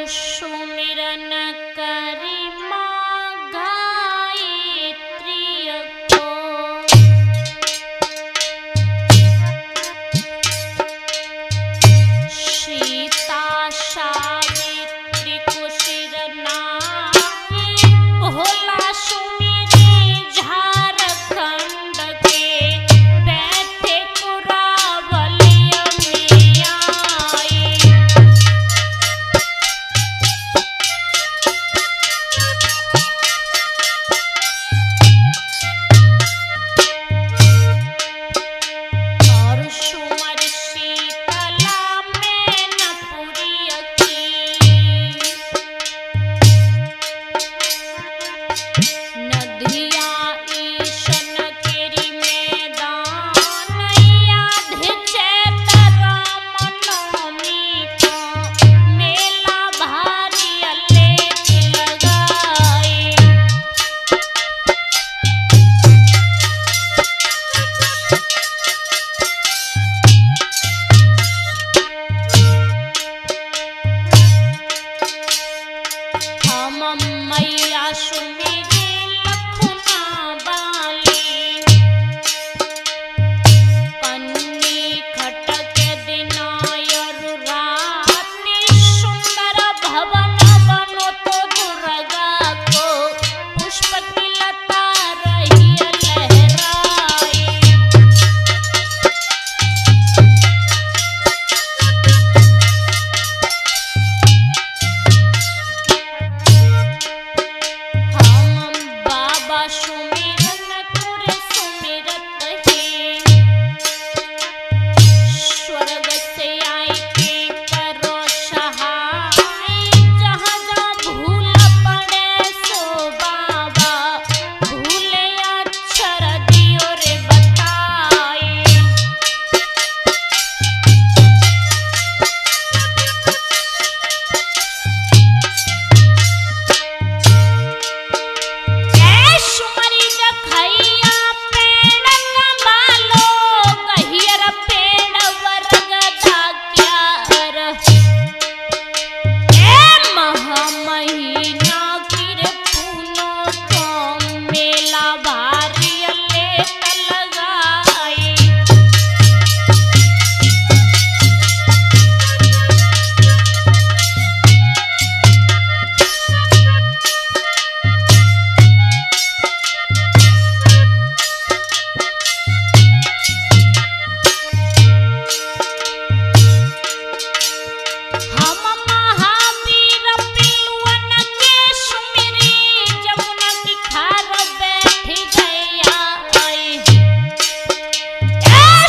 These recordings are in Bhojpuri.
सुमिरन करी माँ गायत्री को, सीता सावित्री को सिर नाई, भोला सुमिरी झारखंड के बैठे कुरावलिया में आई। और सुमर शीतला में नपुरी की, नदिया ईशन केरी मैदान, याद चैत राम नवमी को मेला भारी अलेख लगाए। हम मैया सुमिरी लखुना बाली, कन्नी खटक दिनायर रात्रि, सुंदर भवन बनो तो दुर्गा को पुष्प की लता रही लहराई। हम बाबा सुमिरन कुर सुमिरत ही, स्वर्ग से आई के करो सहाय, जहाँ जहाँ भूल पड़े सो बाबा भूले अक्षर दियो रे बताए। सुमरी जखैया पेड़ कमालो, गहियर पेड़ वर्ग दाक्यार, महीना किर पूनो तो मेला भारी अलेख लगाए। हम महावीर पिलुअन के सुमिरी, जमुना की खार बैठ गया आई।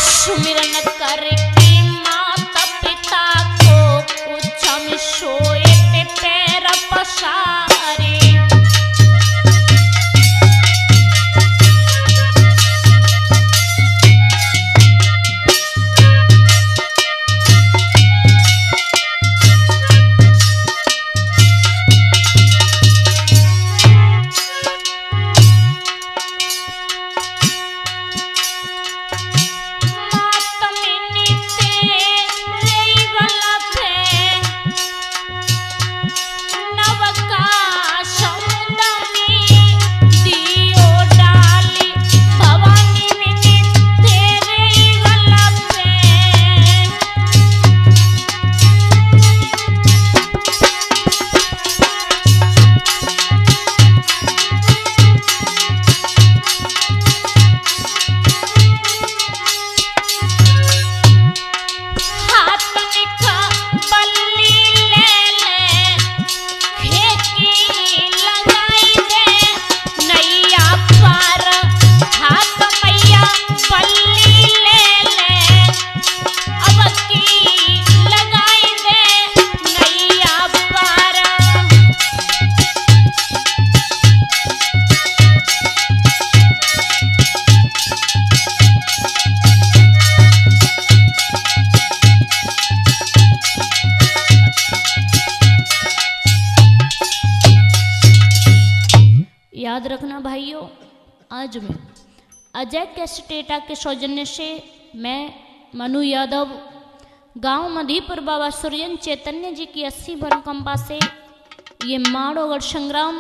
सुमिरन करके माता पिता को कुछ में सोए पे पैर पसारे। याद रखना भाइयों, आज मैं अजय कैसेटेटा के सौजन्य से मैं मनु यादव गांव मधीपुर बाबा सुरजन चैतन्य जी की 80 भूकंपा से ये माड़ोगढ़ संग्राम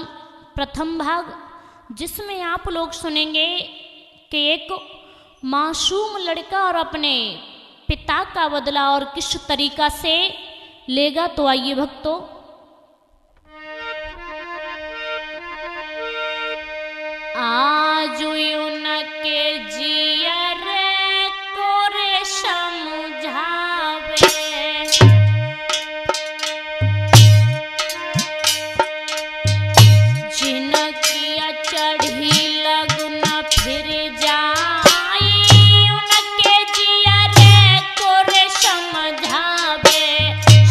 प्रथम भाग, जिसमें आप लोग सुनेंगे कि एक मासूम लड़का और अपने पिता का बदला और किस तरीका से लेगा। तो आइए भक्तों, आज उनके जियर को रे समझावे, जिनकी चढ़ी लगन फिर जाए, उनके जियर को रे समझावे,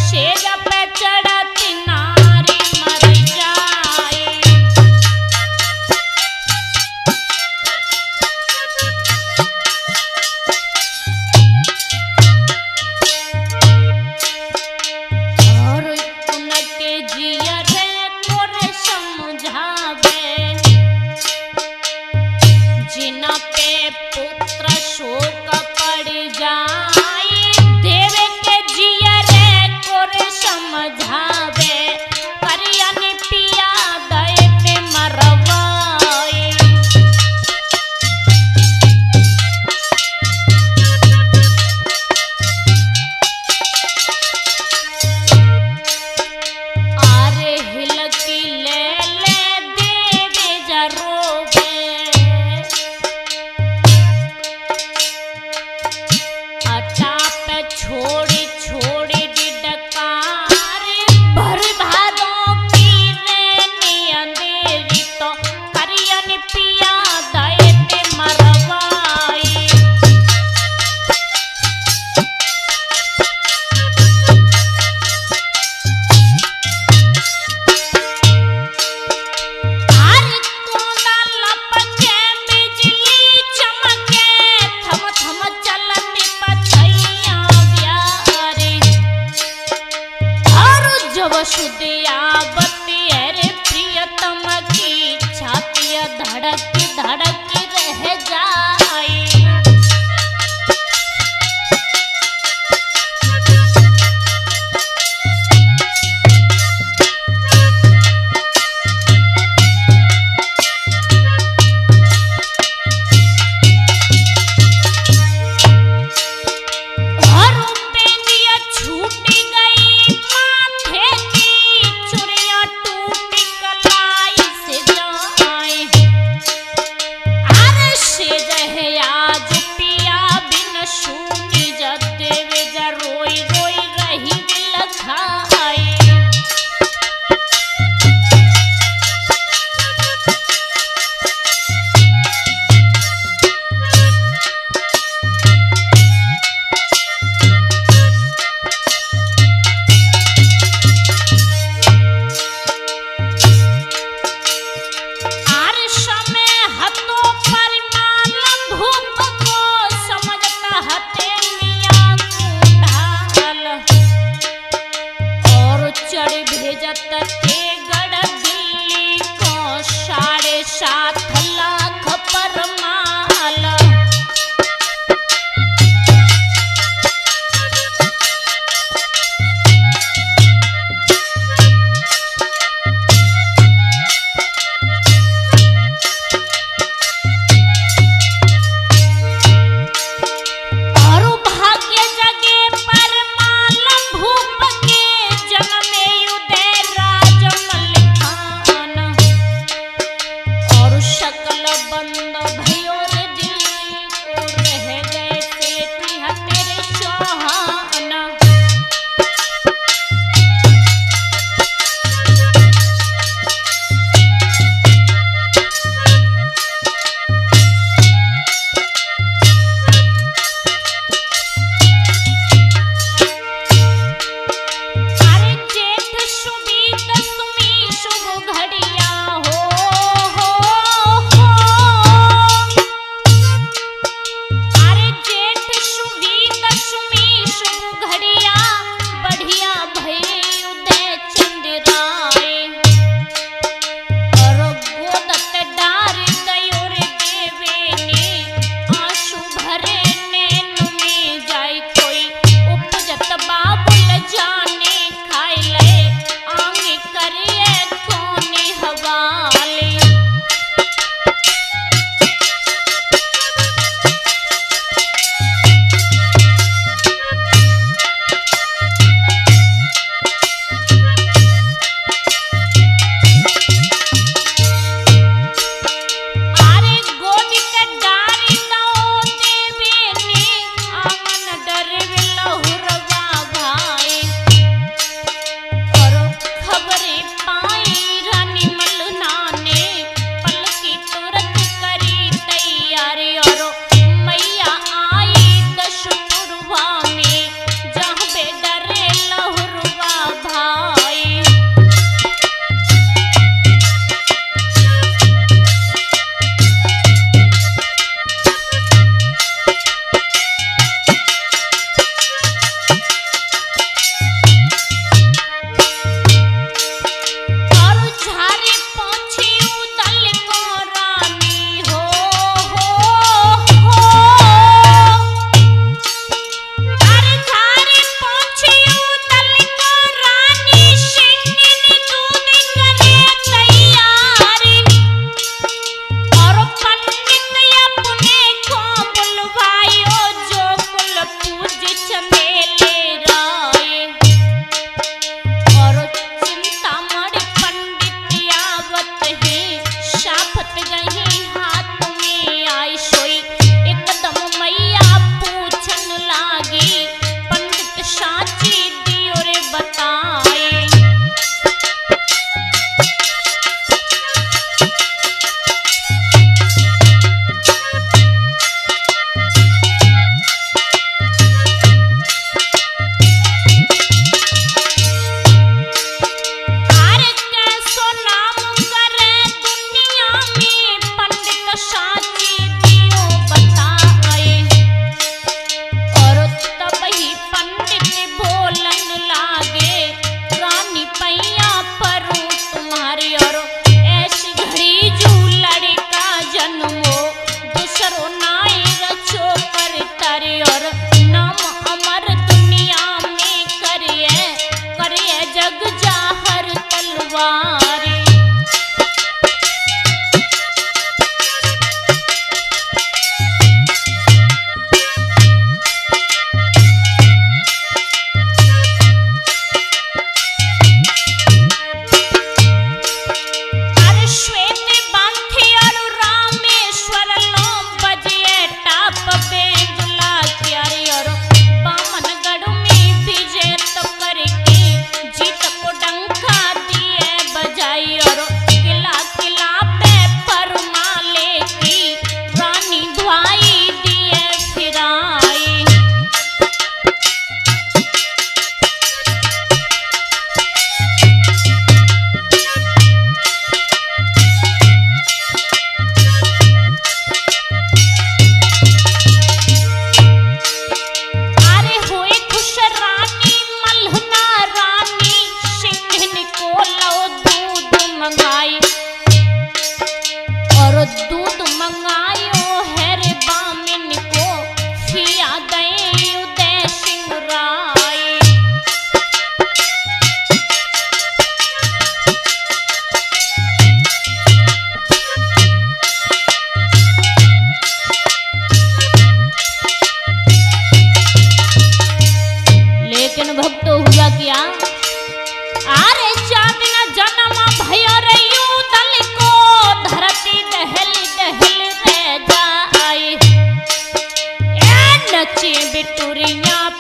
शेर पे चढ़ती नारी मर जाए। राज जग जाहर तलवारी।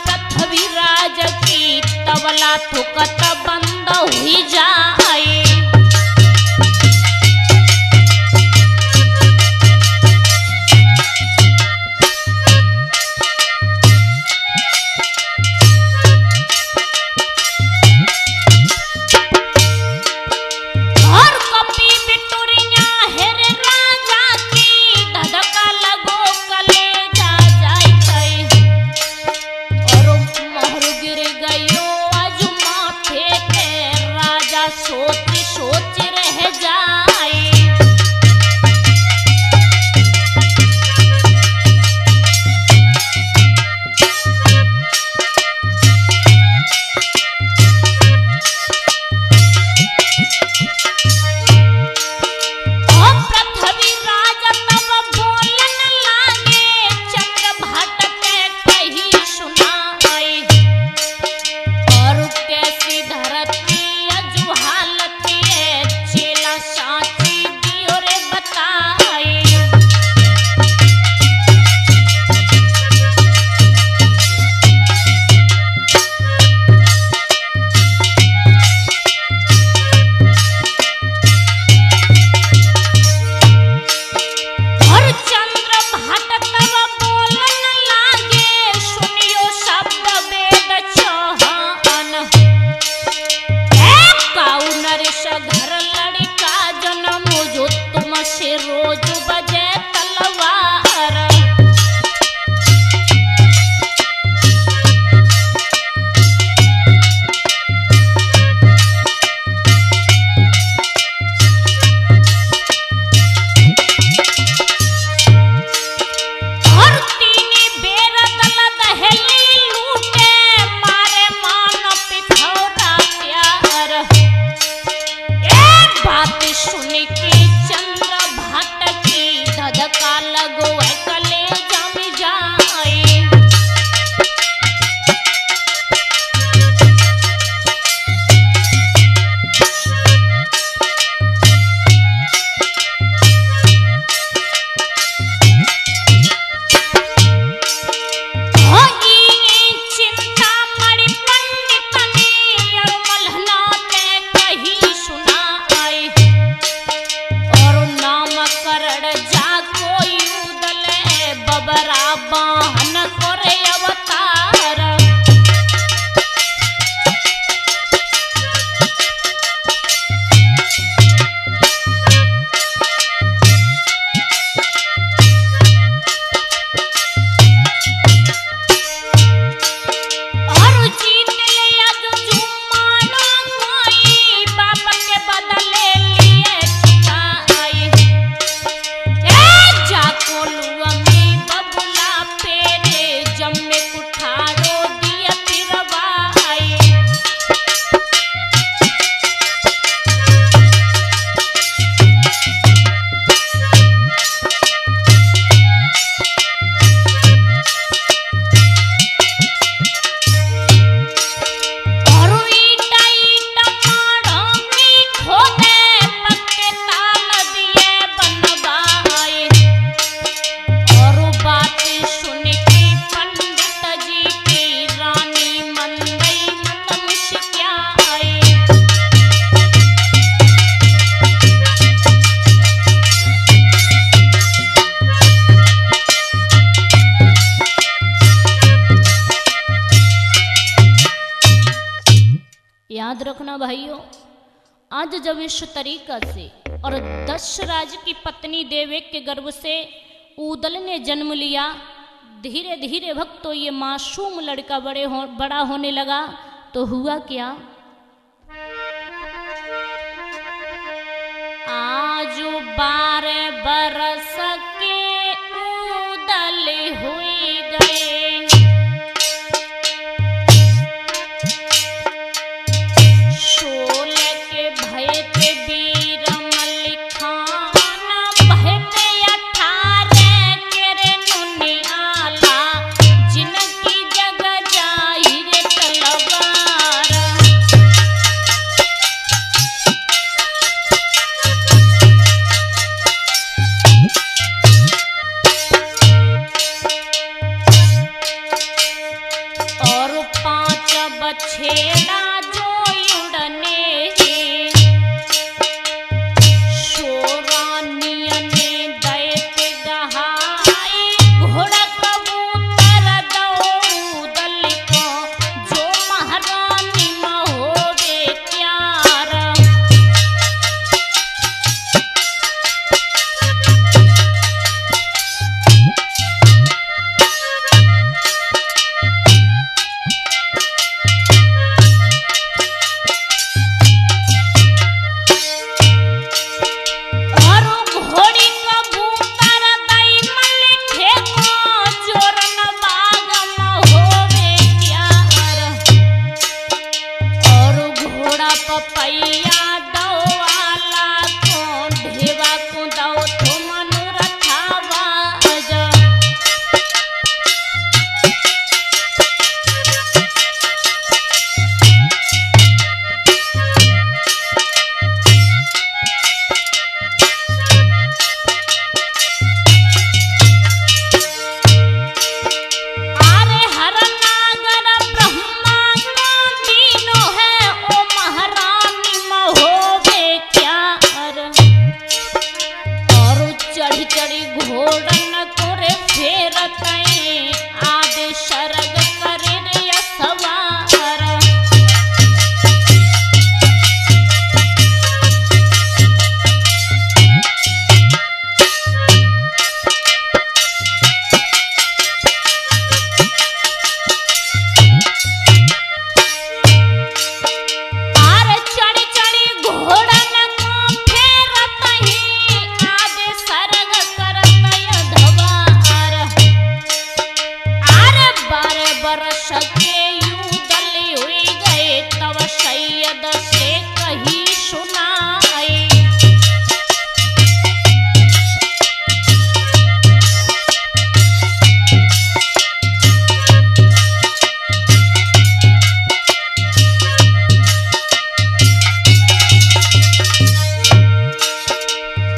पृथ्वीराज की तबला थुकत बंद हुई जाए। सोच सोच रह जाए। पृथ्वीराज तब बोलन लागे, चंद्रभाट के कही सुनाए। और कैसी धरती हालत याद रखना भाइयों, आज जब इस तरीका से और दशराज की पत्नी देवक के गर्भ से ऊदल ने जन्म लिया, धीरे धीरे भक्तों ये मासूम लड़का बड़ा होने लगा, तो हुआ क्या? आज 12 बरस के ऊदल हुई गए, शोल के भय के वीर मलिखान, भय के 18 के रे नुनियाला, जिनकी जग जाहिर तलवार। और 5 बछेड़ा जो उड़ने, शोरानियन दैत गहाई, घोड़ा कबूतर दौदल को, जो महारानी में होवे प्यार। और घोड़ी कबूतर दई मलिखे को, जोरन बाग में होवे प्यार। और घोड़ा पपैया दौवाला को, ढेवा को दौ तो मनोरथावा जा। अरे हर नागर ब्रह्मा को दीनो है, ओ महारानी में होवे प्यार। और चढ़ी चढ़ी घोड़न को रे फेरतई, आदे शरग करे रे सवार। अरे चढ़ी चढ़ी घोड़न को फेरतई, आदे सरग करतई धवार। अरे 12 बरस के यूदल हुई गए, तब सैयद से कही सुनाई।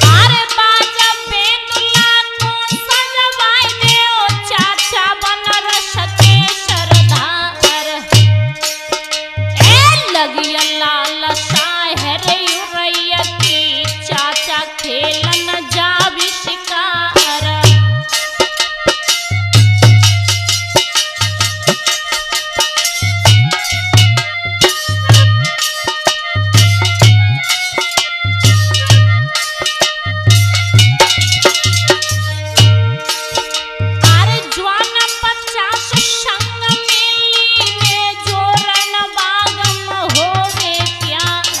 अरे बाजा बेदुल्ला को सजवाई दे, ओ चाचा बनरस के सरदार। ए लगी लाल शाहर युरैया की, चाचा खेलन जावी शिकार। अरे ज्वान 50 संग मिली ने, जोरन बाग में होवे प्यार।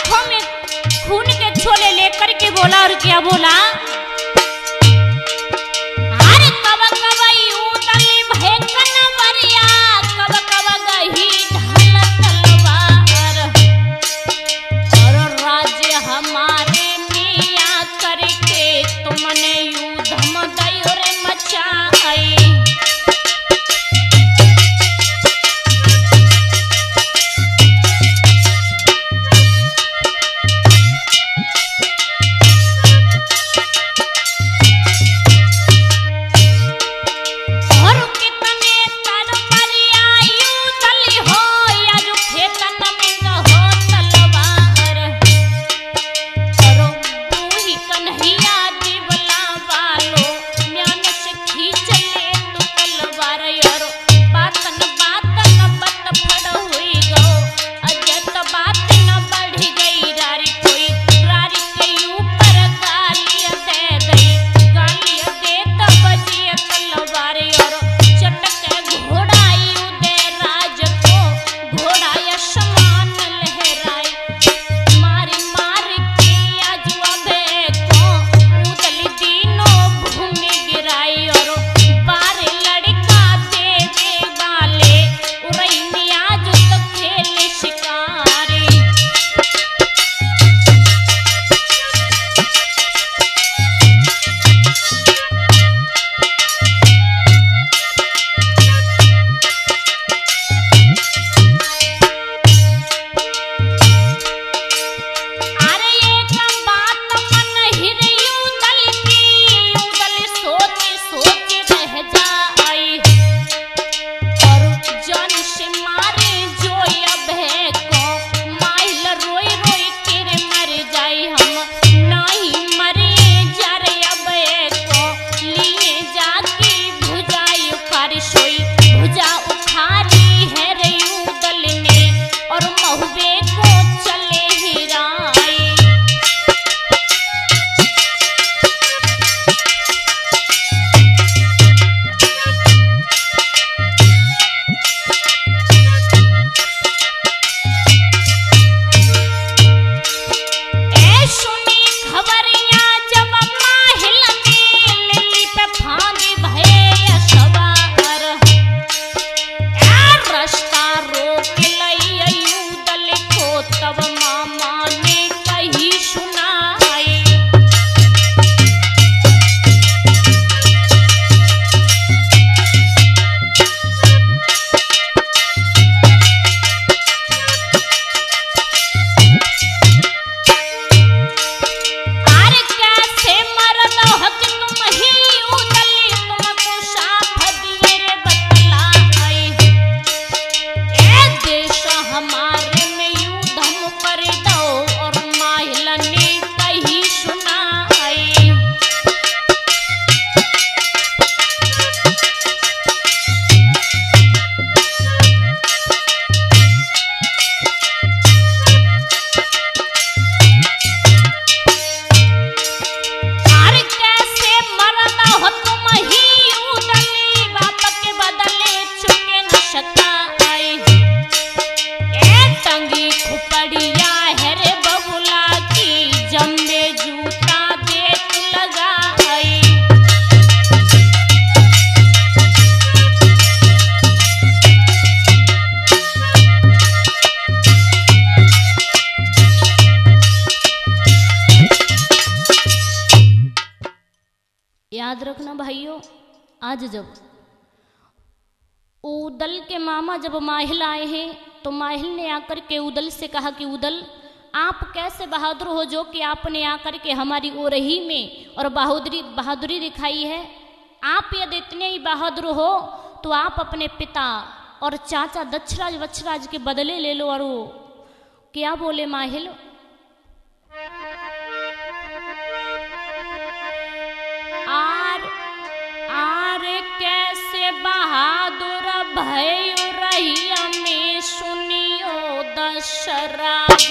आंखों में खून के छोले लेकर के बोला, और क्या बोला, अरे कब कब यूदल भय कनवरिया, कब कब गही ढल तलवार, और राज्य हमारे मिया करके तुमने युद्धम दयोर मचाई। याद रखना भाइयों, आज जब उदल के मामा जब माहिल आए हैं तो माहिल ने आकर के उदल से कहा कि उदल आप कैसे बहादुर हो जो कि आपने आकर के हमारी ओरही में और बहादुरी दिखाई है। आप यदि इतने ही बहादुर हो तो आप अपने पिता और चाचा दक्षराज वक्षराज के बदले ले लो। और वो क्या बोले माहिल, आर कैसे बहादुर भय रही में सुनियो दशराज